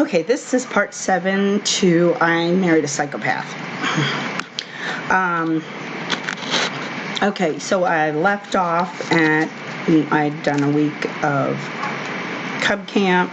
Okay, this is part 7 to I Married a Psychopath. Okay, so I left off at, I'd done a week of Cub Camp.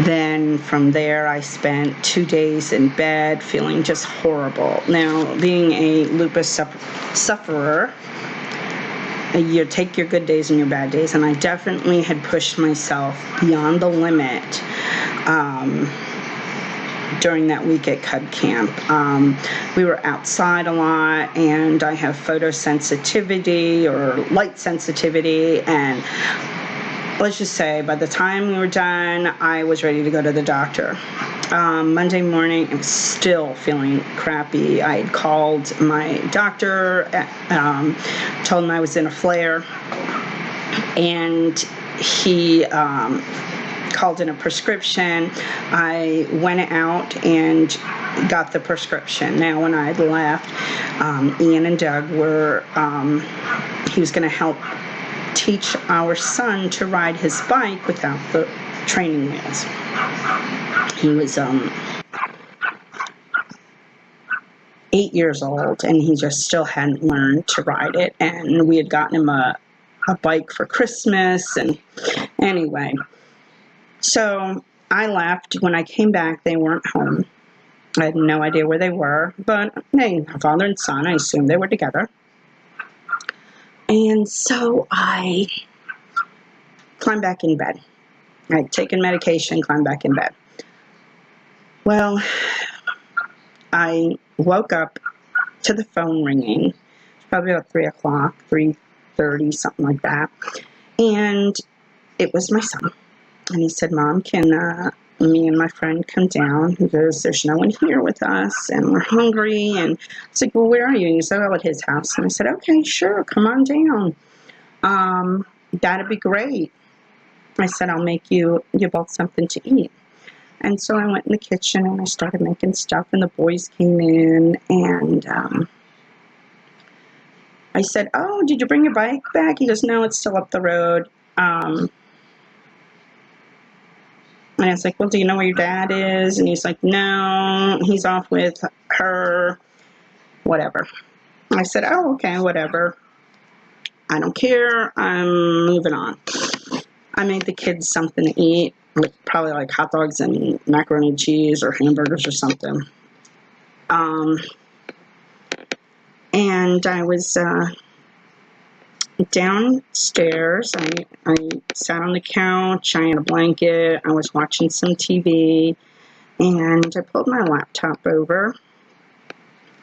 Then from there I spent 2 days in bed feeling just horrible. Now, being a lupus sufferer, you take your good days and your bad days, and I definitely had pushed myself beyond the limit during that week at Cub Camp. We were outside a lot, and I have photosensitivity or light sensitivity, and let's just say by the time we were done, I was ready to go to the doctor. Monday morning, I was still feeling crappy. I had called my doctor, told him I was in a flare, and he called in a prescription. I went out and got the prescription. Now, when I left, Ian and Doug were, he was going to help teach our son to ride his bike without the training wheels. He was 8 years old, and he just still hadn't learned to ride it, and we had gotten him a bike for Christmas. And anyway, so I left. When I came back, they weren't home. I had no idea where they were, but hey, father and son, I assumed they were together. And so I climbed back in bed. I'd taken medication, climbed back in bed. Well, I woke up to the phone ringing. Probably about 3 o'clock, 3:30, something like that. And it was my son. And he said, "Mom, can me and my friend come down?" He goes, "There's no one here with us, and we're hungry." And I was like, "Well, where are you?" And he said, "Oh, at his house." And I said, "Okay, sure, come on down. That'd be great." I said, "I'll make you both something to eat." And so I went in the kitchen and I started making stuff, and the boys came in, and I said, "Oh, did you bring your bike back?" He goes, "No, it's still up the road." And I was like, "Well, do you know where your dad is?" And he's like, "No, he's off with her, whatever." I said, "Oh, okay, whatever. I don't care. I'm moving on." I made the kids something to eat, probably like hot dogs and macaroni and cheese or hamburgers or something. And I was downstairs. I sat on the couch. I had a blanket. I was watching some TV, and I pulled my laptop over,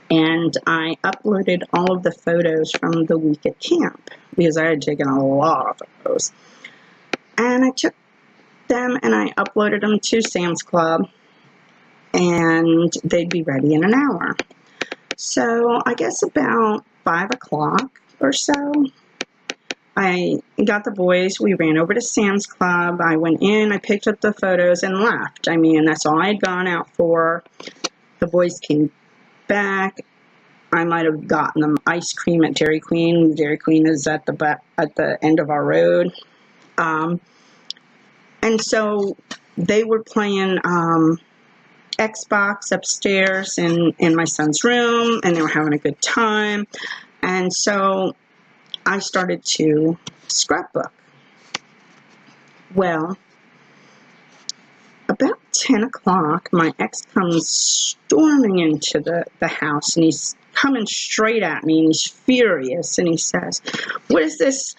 and I uploaded all of the photos from the week at camp because I had taken a lot of photos. And I took them and I uploaded them to Sam's Club, and they'd be ready in an hour. So I guess about 5 o'clock or so, I got the boys. We ran over to Sam's Club. I went in, I picked up the photos and left. I mean, that's all I had gone out for. The boys came back. I might have gotten them ice cream at Dairy Queen. Dairy Queen is at the end of our road. And so they were playing Xbox upstairs in my son's room, and they were having a good time. And so I started to scrapbook. Well, about 10 o'clock, my ex comes storming into the house, and he's coming straight at me, and he's furious, and he says, "What is this?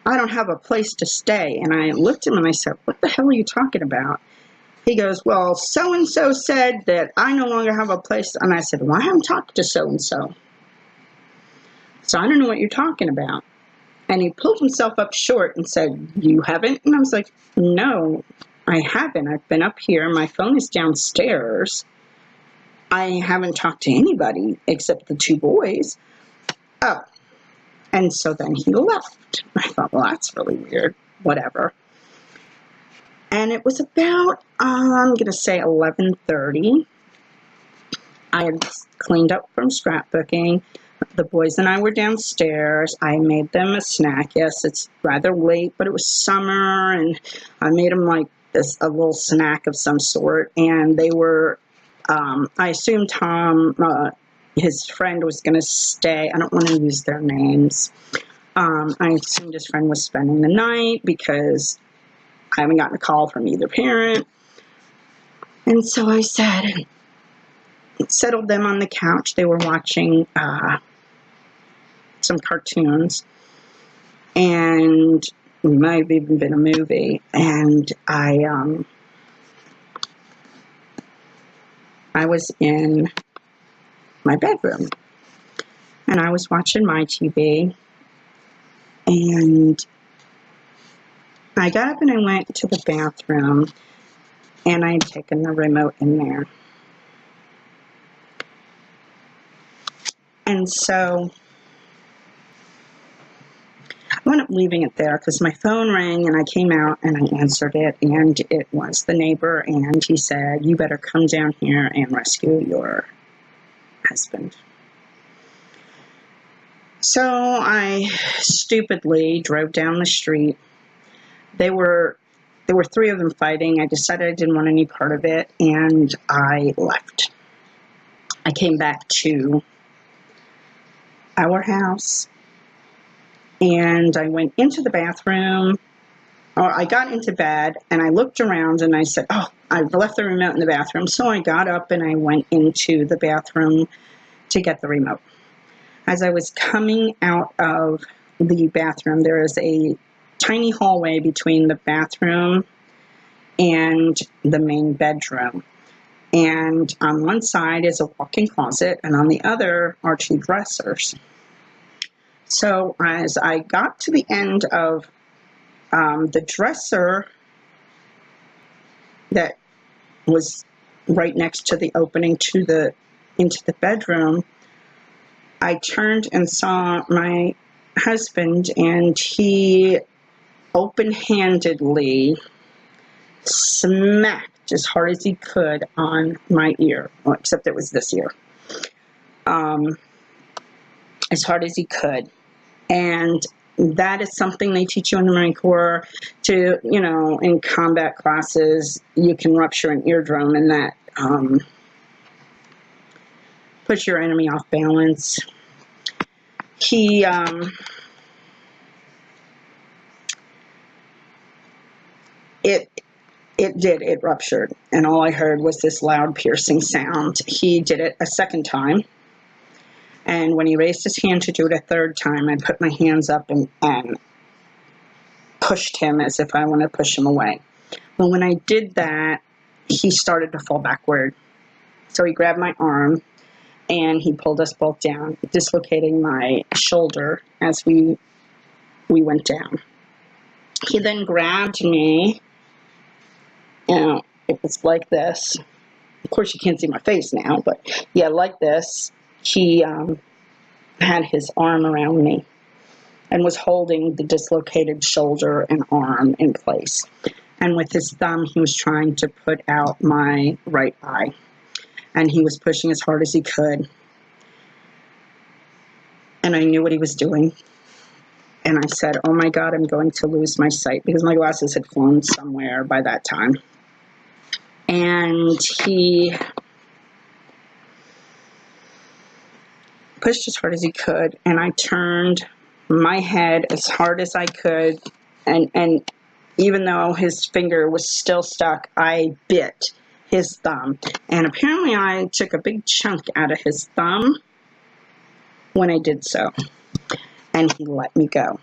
I don't have a place to stay." And I looked at him and I said, "What the hell are you talking about?" He goes, "Well, so-and-so said that I no longer have a place." And I said, "Well, I haven't talked to so-and-so. So I don't know what you're talking about." And he pulled himself up short and said, "You haven't?" And I was like, "No, I haven't. I've been up here. My phone is downstairs. I haven't talked to anybody except the 2 boys." Oh. And so then he left. I thought, well, that's really weird. Whatever. And it was about, I'm going to say 11:30. I had cleaned up from scrapbooking. The boys and I were downstairs. I made them a snack. Yes, it's rather late, but it was summer, and I made them like a little snack of some sort, and they were, I assume Tom, his friend was going to stay. I don't want to use their names. I assumed his friend was spending the night because I haven't gotten a call from either parent. And so I settled them on the couch. They were watching some cartoons, and it might have even been a movie. And I was in my bedroom, and I was watching my TV, and I got up and I went to the bathroom, and I had taken the remote in there. And so I wound up leaving it there because my phone rang, and I came out and I answered it, and it was the neighbor, and he said, "You better come down here and rescue your husband." So I stupidly drove down the street. There were 3 of them fighting. I decided I didn't want any part of it, and I left. I came back to our house, and I went into the bathroom, or I got into bed, and I looked around, and I said, "Oh, I left the remote in the bathroom." So I got up and I went into the bathroom to get the remote. As I was coming out of the bathroom, there is a tiny hallway between the bathroom and the main bedroom. And on one side is a walk-in closet, and on the other are 2 dressers. So as I got to the end of the dresser that was right next to the opening into the bedroom, I turned and saw my husband, and he open-handedly smacked as hard as he could on my ear, well, except it was this ear, as hard as he could. And that is something they teach you in the Marine Corps to, in combat classes, you can rupture an eardrum, and that puts your enemy off balance. It ruptured, and all I heard was this loud piercing sound. He did it a second time, and when he raised his hand to do it a third time, I put my hands up and pushed him as if I wanted to push him away. Well, when I did that, he started to fall backward. So he grabbed my arm, and he pulled us both down, dislocating my shoulder as we went down. He then grabbed me. It was like this. Of course, you can't see my face now, but yeah, like this. He had his arm around me and was holding the dislocated shoulder and arm in place. And with his thumb, he was trying to put out my right eye. And he was pushing as hard as he could. And I knew what he was doing. And I said, "Oh my God, I'm going to lose my sight," because my glasses had flown somewhere by that time. And he pushed as hard as he could, and I turned my head as hard as I could, and even though his finger was still stuck, I bit his thumb. And apparently I took a big chunk out of his thumb when I did so. And he let me go.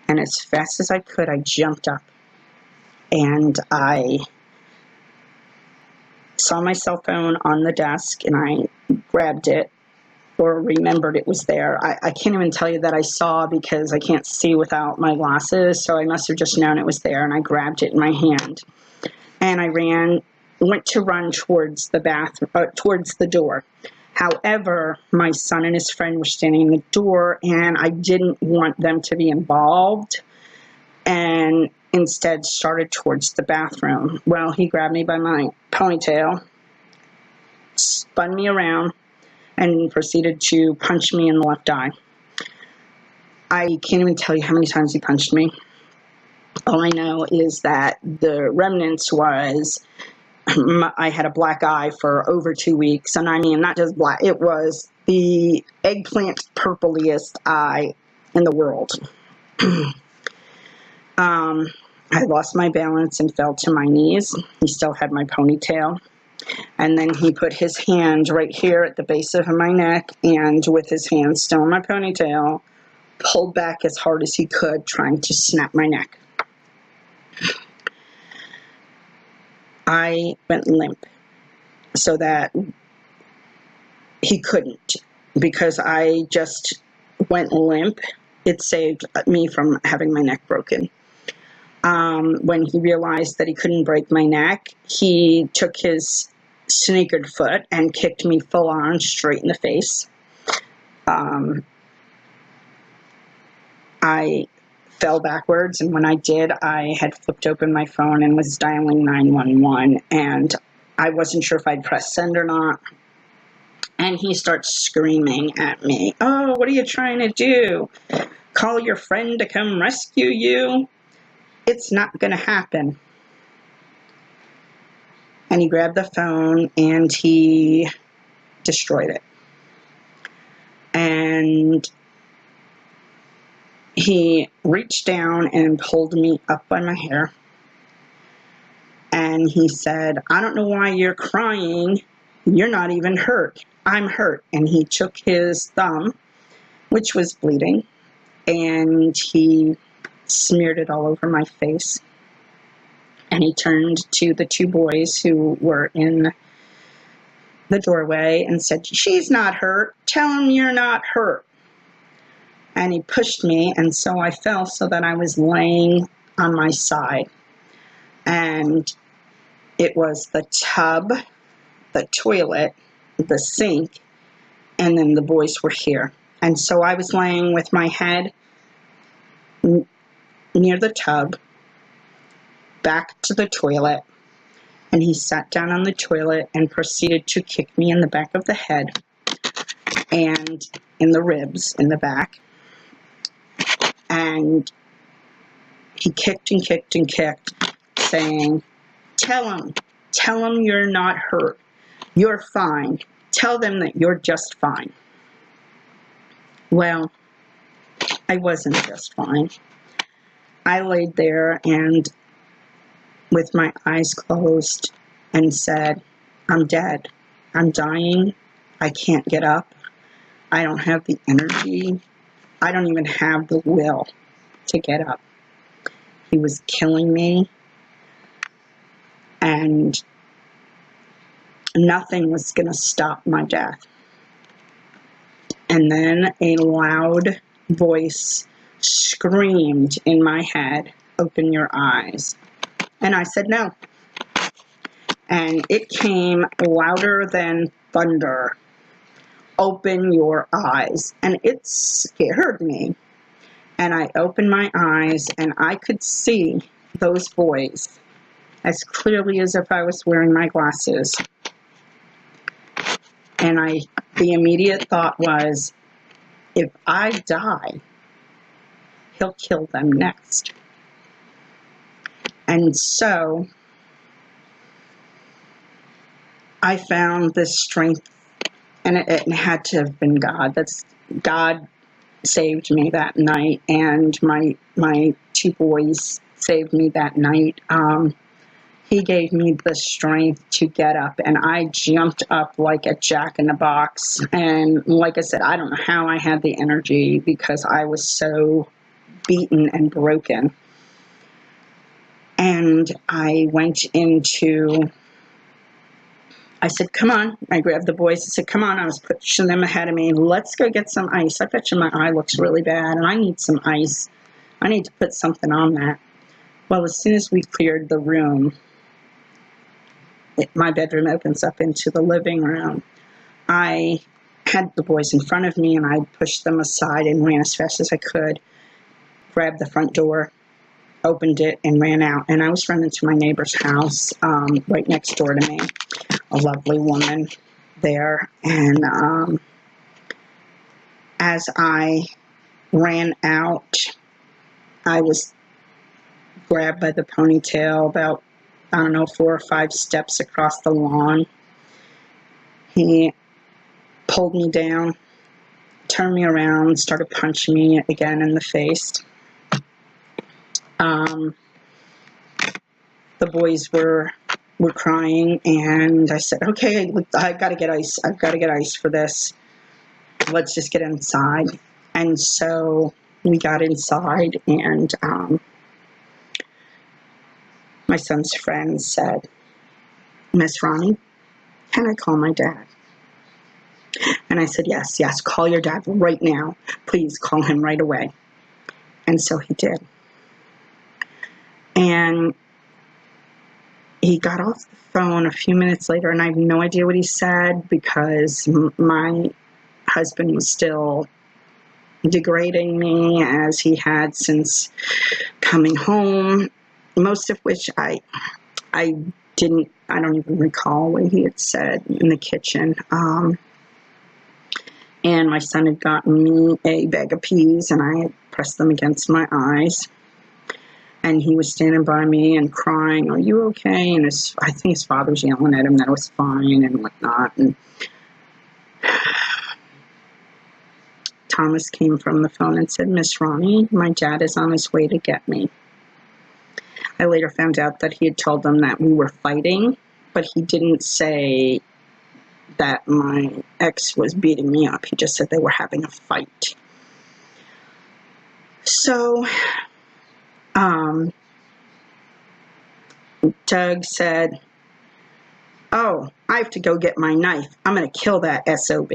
And as fast as I could, I jumped up, and I saw my cell phone on the desk, and I grabbed it, or remembered it was there. I can't even tell you that I saw, because I can't see without my glasses, so I must have just known it was there, and I grabbed it in my hand. And I went to run towards towards the door. However, my son and his friend were standing in the door, and I didn't want them to be involved, and instead started towards the bathroom. Well, he grabbed me by my ponytail, spun me around, and proceeded to punch me in the left eye. I can't even tell you how many times he punched me. All I know is that the remnants was I had a black eye for over 2 weeks. And I mean, not just black, it was the eggplant purpliest eye in the world. I lost my balance and fell to my knees. He still had my ponytail. And then he put his hand right here at the base of my neck, and with his hand still in my ponytail, pulled back as hard as he could, trying to snap my neck. I went limp so that he couldn't, because I just went limp. It saved me from having my neck broken. When he realized that he couldn't break my neck, he took his sneakered foot and kicked me full on straight in the face. I fell backwards, and when I did, I had flipped open my phone and was dialing 911, and I wasn't sure if I'd press send or not. And he starts screaming at me, "Oh, what are you trying to do? Call your friend to come rescue you? It's not going to happen." And he grabbed the phone and he destroyed it. And he reached down and pulled me up by my hair. And he said, "I don't know why you're crying. You're not even hurt. I'm hurt." And he took his thumb, which was bleeding, and he smeared it all over my face. And he turned to the two boys who were in the doorway and said, "She's not hurt. Tell him you're not hurt." And he pushed me, and so I fell so that I was laying on my side. And it was the tub, the toilet, the sink, and then the boys were here. And so I was laying with my head near the tub, back to the toilet, and he sat down on the toilet and proceeded to kick me in the back of the head and in the ribs in the back. And he kicked and kicked and kicked, saying, tell him you're not hurt. You're fine. Tell them that you're just fine." Well, I wasn't just fine. I laid there and with my eyes closed and said, "I'm dead. I'm dying. I can't get up. I don't have the energy. I don't even have the will to get up." He was killing me, and nothing was going to stop my death. And then a loud voice screamed in my head, "Open your eyes." And I said no. And it came louder than thunder. "Open your eyes." And it scared me. And I opened my eyes, and I could see those boys as clearly as if I was wearing my glasses. And the immediate thought was, if I die, he'll kill them next. And so I found this strength, and it had to have been God. God saved me that night, and my two boys saved me that night. He gave me the strength to get up, and I jumped up like a jack-in-the-box. And like I said, I don't know how I had the energy, because I was so beaten and broken. And I said, "Come on." I grabbed the boys and said, "Come on." I was pushing them ahead of me. "Let's go get some ice. I bet you my eye looks really bad, and I need some ice. I need to put something on that." Well, as soon as we cleared the room, my bedroom opens up into the living room. I had the boys in front of me, and I pushed them aside and ran as fast as I could, grabbed the front door, opened it, and ran out. And I was running to my neighbor's house right next door to me, a lovely woman there. And as I ran out, I was grabbed by the ponytail about, I don't know, 4 or 5 steps across the lawn. He pulled me down, turned me around, started punching me again in the face. The boys were crying, and I said, okay, I've got to get ice. I've got to get ice for this. Let's just get inside. And so we got inside, and my son's friend said, Miss Ronnie, can I call my dad? And I said, yes, call your dad right now. Please call him right away. And so he did. And he got off the phone a few minutes later, and I have no idea what he said because my husband was still degrading me as he had since coming home, most of which I don't even recall what he had said in the kitchen. And my son had gotten me a bag of peas, and I had pressed them against my eyes. And he was standing by me and crying, are you okay? And I think his father was yelling at him that I was fine and whatnot. And Thomas came from the phone and said, Miss Ronnie, my dad is on his way to get me. I later found out that he had told them that we were fighting, but he didn't say that my ex was beating me up. He just said they were having a fight. So, Doug said, oh, I have to go get my knife. I'm going to kill that SOB.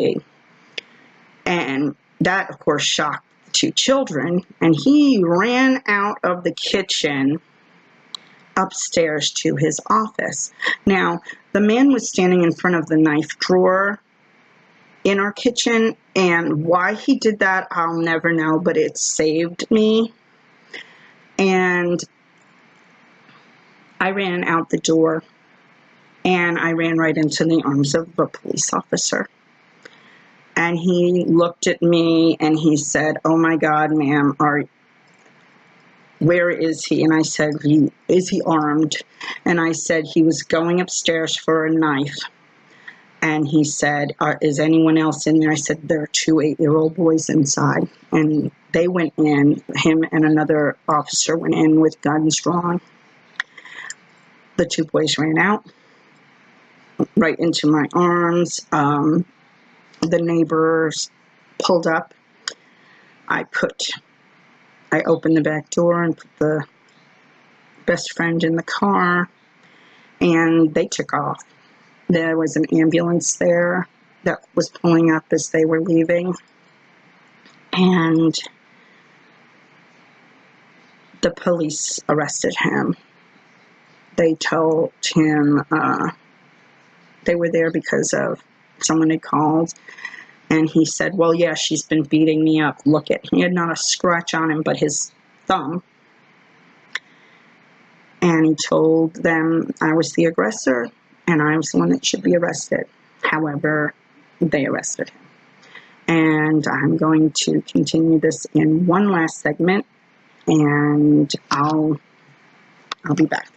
And that, of course, shocked the 2 children. And he ran out of the kitchen upstairs to his office. Now, the man was standing in front of the knife drawer in our kitchen. And why he did that, I'll never know, but it saved me. And I ran out the door, and I ran right into the arms of a police officer. And he looked at me, and he said, oh my God, ma'am, where is he? And I said, is he armed? And I said, he was going upstairs for a knife. And he said, is anyone else in there? I said, there are 2 8-year-old boys inside. And they went in, him and another officer went in with guns drawn. The 2 boys ran out, right into my arms. The neighbors pulled up. I opened the back door and put the best friend in the car, and they took off. There was an ambulance there that was pulling up as they were leaving, and the police arrested him. They told him they were there because of someone had called, and he said, well, yeah, she's been beating me up. Look at, he had not a scratch on him but his thumb. And he told them I was the aggressor and I was the one that should be arrested. However, they arrested him. And I'm going to continue this in one last segment, and I'll be back.